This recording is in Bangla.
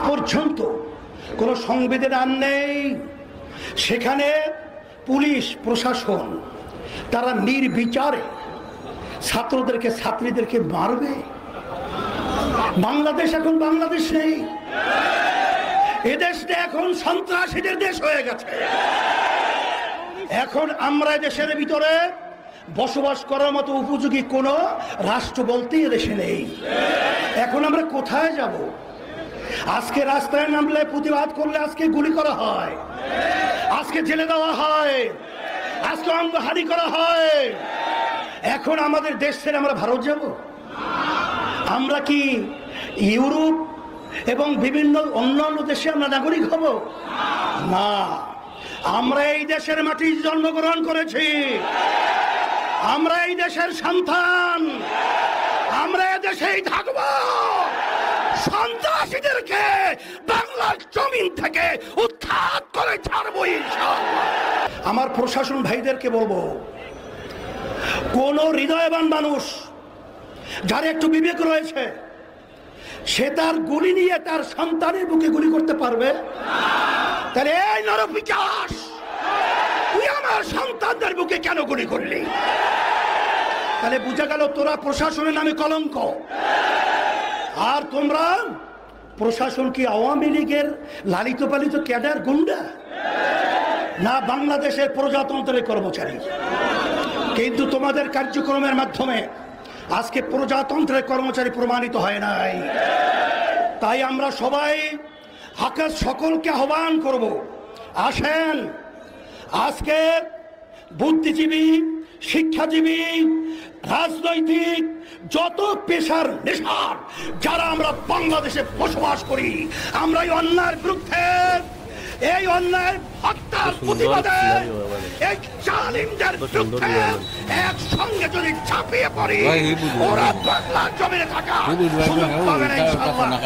পর্যন্ত কোনো সংবিধান নেই সেখানে পুলিশ প্রশাসন তারা নির্বিচারে ছাত্রদেরকে ছাত্রীদেরকে মারবে। বাংলাদেশ এখন বাংলাদেশ নেই, এদেশটা এখন সন্ত্রাসীদের দেশ হয়ে গেছে। এখন আমরা দেশের ভিতরে বসবাস করার মতো উপযোগী কোনো রাষ্ট্র বলতেই এদেশে নেই। এখন আমরা কোথায় যাব? আজকে রাস্তায় নামলে প্রতিবাদ করলে আজকে গুলি করা হয়, আজকে জেলে দেওয়া হয়, আজকে অঙ্গহানি করা হয়। এখন আমাদের দেশ ছেড়ে আমরা ভারত যাব? আমরা কি ইউরোপ এবং বিভিন্ন অন্যান্য দেশে আমরা নাগরিক হব? না, আমরা এই দেশের মাটি জন্মগ্রহণ করেছি, আমরা এই দেশের সন্তান, আমরা এই দেশেই থাকব। সন্ত্রাসীদেরকে বাংলার জমিন থেকে উৎখাত করে ছাড়বো ইনশাআল্লাহ। আমার প্রশাসন ভাইদেরকে বলবো, কোন হৃদয়বান মানুষ যার একটু বিবেক রয়েছে সে তার গুলি নিয়ে তার সন্তানের বুকে গুলি করতে পারবে? তাহলে এই নরপিশাচ, তুই আমার সন্তানদের বুকে কেন গুলি করলি? তাহলে বুঝা গেল তোরা প্রশাসনের নামে কলঙ্ক। আর তোমরা প্রশাসন কি আওয়ামী লীগের লালিত পালিত ক্যাডার গুন্ডা না বাংলাদেশের প্রজাতন্ত্রের কর্মচারী? কিন্তু তোমাদের কার্যক্রমের মাধ্যমে আজকে প্রজাতন্ত্রের কর্মচারী প্রমাণিত হয় নাই। তাই আমরা সবাই হাকার সকলকে আহ্বান করব, আসেন আজকে বুদ্ধিজীবী, শিক্ষাজীবী, রাজনৈতিক যত পেশার নেশার যারা আমরা বাংলাদেশে বসবাস করি, আমরা এই অন্যায়ের বিরুদ্ধে, এই অন্যায় হত্যার প্রতিবাদে, এই জালিমদের বিরুদ্ধে একসঙ্গে যদি ঝাঁপিয়ে পড়ি, ওরা বাংলার জমিনে থাকা সুযোগ পাবে না ইনশাআল্লাহ।